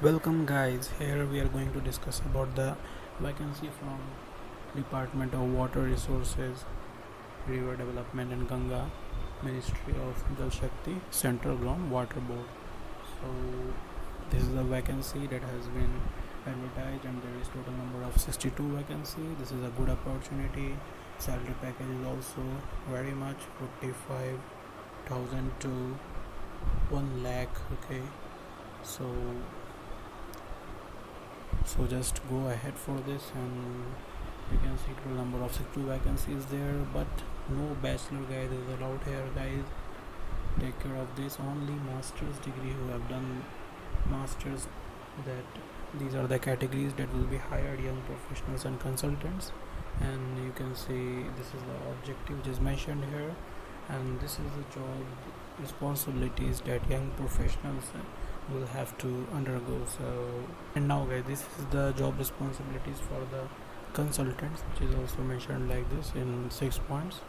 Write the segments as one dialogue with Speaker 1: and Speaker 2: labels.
Speaker 1: Welcome guys, here we are going to discuss about the vacancy from Department of Water Resources, River Development and Ganga, Ministry of Jal Shakti, Central Ground Water Board. So this is a vacancy that has been advertised and there is total number of 62 vacancy. This is a good opportunity. Salary package is also very much 45,000 to 1 lakh. Okay, so just go ahead for this, and you can see total number of 62 vacancies there, but no bachelor guys is allowed here guys. Take care of this, only master's degree who have done masters, that these are the categories that will be hired, young professionals and consultants. And you can see this is the objective which is mentioned here, and this is the job responsibilities that young professionals will have to undergo. So, and now guys, this is the job responsibilities for the consultants, which is also mentioned like this in 6 points.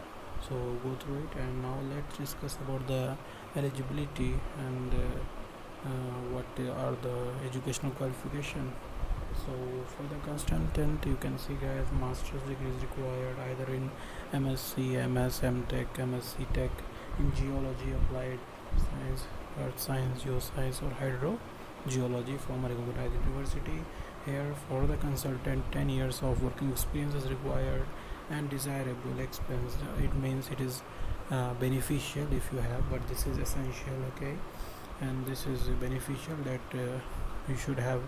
Speaker 1: So go through it, and now let's discuss about the eligibility and what are the educational qualification. So for the consultant, you can see guys, master's degree is required either in MSc, MS, MTech, MSc Tech in geology, applied science, earth science, geoscience or hydrogeology from a recognized university. Here for the consultant, 10 years of working experience is required and desirable expense. It means it is beneficial if you have, but this is essential. Okay, and this is beneficial that you should have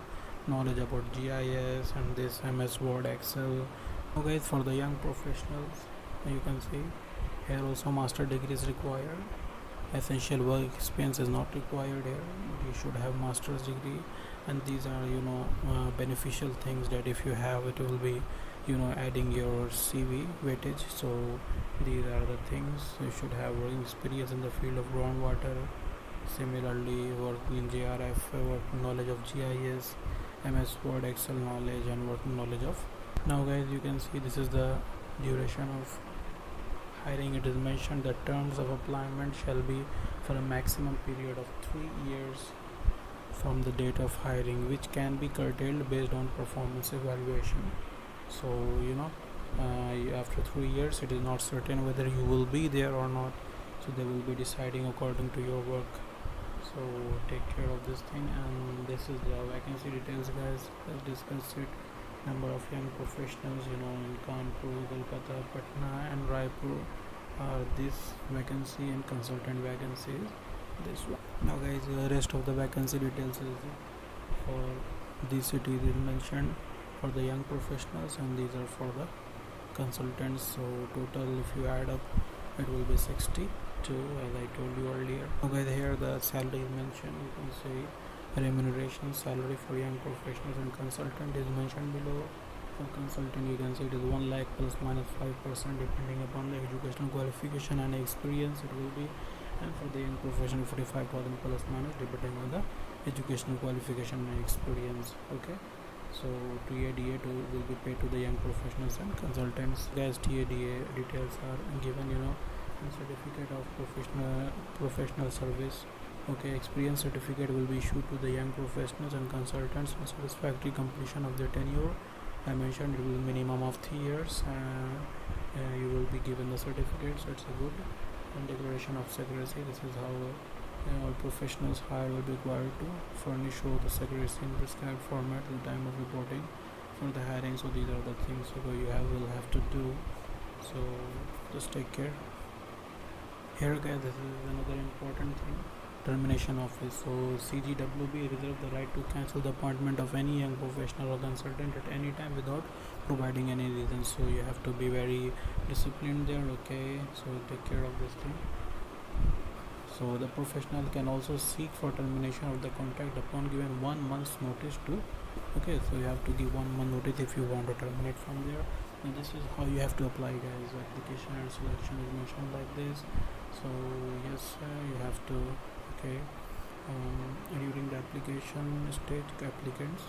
Speaker 1: knowledge about GIS and this MS Word, Excel. Now guys, for the young professionals, you can see here also master degree is required. Essential work experience is not required here. You should have master's degree, and these are beneficial things that if you have, it will be adding your CV weightage. So these are the things you should have: working experience in the field of groundwater, similarly working in JRF, working knowledge of GIS, MS Word, Excel knowledge, and working knowledge of. Now guys, you can see this is the duration of hiring. It is mentioned that terms of employment shall be for a maximum period of 3 years from the date of hiring, which can be curtailed based on performance evaluation. So after 3 years, it is not certain whether you will be there or not, so they will be deciding according to your work. So take care of this thing, and this is the vacancy details guys. Let's discuss it. Number of young professionals in Kanpur, Kolkata, Patna and Raipur are this vacancy, and consultant vacancies this one. Now guys, the rest of the vacancy details is for these cities is mentioned for the young professionals, and these are for the consultants. So total, if you add up, it will be 62 as I told you earlier. Okay, here the salary is mentioned. You can see remuneration salary for young professionals and consultant is mentioned below. For consultant, you can see it is 1 lakh plus minus 5% depending upon the educational qualification and experience it will be, and for the young professional 45,000 plus minus depending on the educational qualification and experience. Okay, so TADA will be paid to the young professionals and consultants. Guys, TADA details are given, and certificate of professional service. Okay, experience certificate will be issued to the young professionals and consultants on satisfactory completion of their tenure. I mentioned it will be minimum of 3 years. You will be given the certificate, so it's a good. And declaration of secrecy. This is how all professionals hired will be required to furnish the secrecy in prescribed format at the time of reporting for the hiring. So these are the things you will have to do. So just take care. Here guys, this is another important thing. Termination office. So CGWB reserve the right to cancel the appointment of any young professional or consultant at any time without providing any reason. So you have to be very disciplined there. Okay, so take care of this thing. So the professional can also seek for termination of the contract upon given 1 month's notice to. Okay, so you have to give 1 month notice if you want to terminate from there. And this is how you have to apply guys. Application and selection is mentioned like this. So yes, you have to. Okay, during the application stage, applicants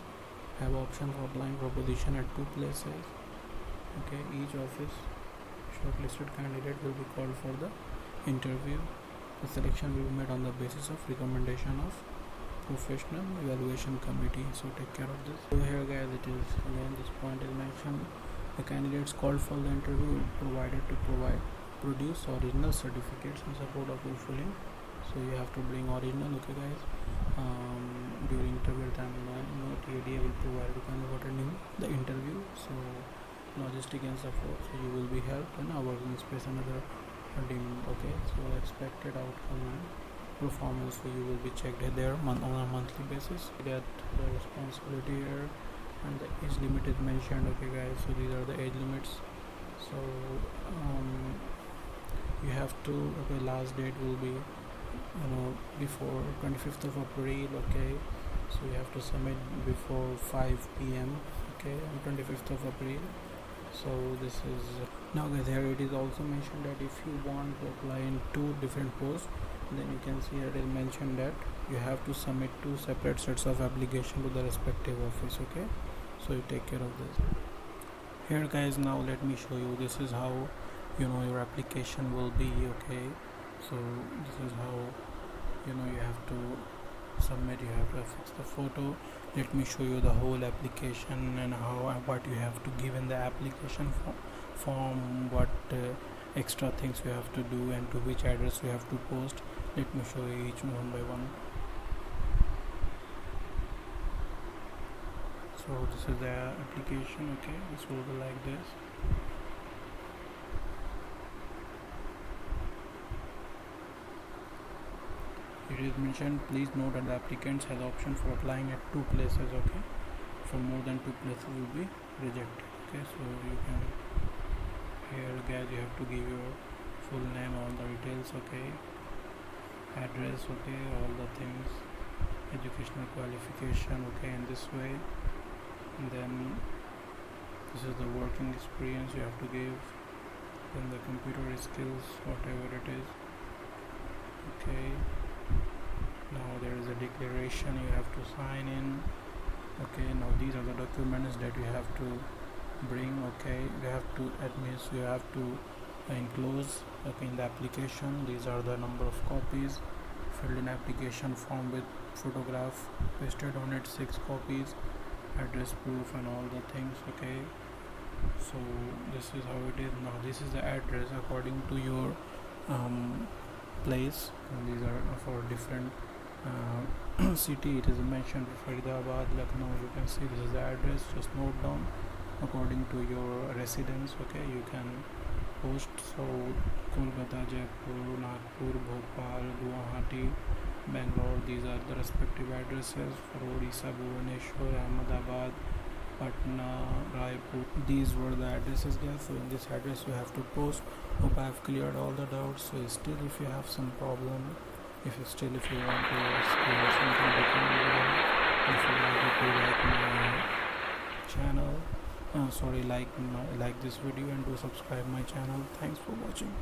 Speaker 1: have option for applying for position at 2 places. Okay, each office shortlisted candidate will be called for the interview. The selection will be made on the basis of recommendation of professional evaluation committee. So take care of this. So here guys, it is again this point is mentioned. The candidates called for the interview provided to produce original certificates in support of fulfilling. So you have to bring original, okay guys. During interview time, no TADA will provide the kind of attending the interview. So logistic and support. So you will be helped in our working space another team. Okay, so expected outcome and performance. So you will be checked there on a monthly basis. Get the responsibility here, and the age limit is mentioned. Okay guys, so these are the age limits. So you have to, okay, last date will be before 25th of April. Okay, so you have to submit before 5 p.m. okay, on 25th of April. So this is now guys, here it is also mentioned that if you want to apply in two different posts, then you can see it is mentioned that you have to submit two separate sets of application to the respective office. Okay, so you take care of this. Here guys, now let me show you, this is how your application will be. Okay, so this is how you have to submit, you have to affix the photo. Let me show you the whole application and what you have to give in the application form, what extra things you have to do, and to which address you have to post. Let me show you each one by one. So this is the application. Okay, this will be like this. It is mentioned, please note that the applicants has option for applying at two places. Okay, for more than two places will be rejected. Okay, so you can, here guys, you have to give your full name, all the details. Okay, address, okay, all the things, educational qualification, okay, in this way. And then this is the working experience you have to give, then the computer skills, whatever it is. Okay, now there is a declaration you have to sign in. Okay, now these are the documents that you have to bring. Okay, you have to you have to enclose, okay, in the application. These are the number of copies filled in application form with photograph pasted on it, 6 copies, address proof and all the things. Okay, so this is how it is. Now this is the address according to your place, and these are for different city. It is mentioned Faridabad, Lucknow. You can see this is the address. Just note down according to your residence. Okay, you can post. So Kolkata, Jaipur, Nagpur, Bhopal, Guwahati, Bangalore, these are the respective addresses. For Odisha, Bhubaneswar, Ahmedabad, Patna, Raipur, these were the addresses guys. So in this address you have to post. Hope I have cleared all the doubts. So still if you have some problem, if you want to explore something different, if you like to like my channel, like this video and do subscribe my channel. Thanks for watching.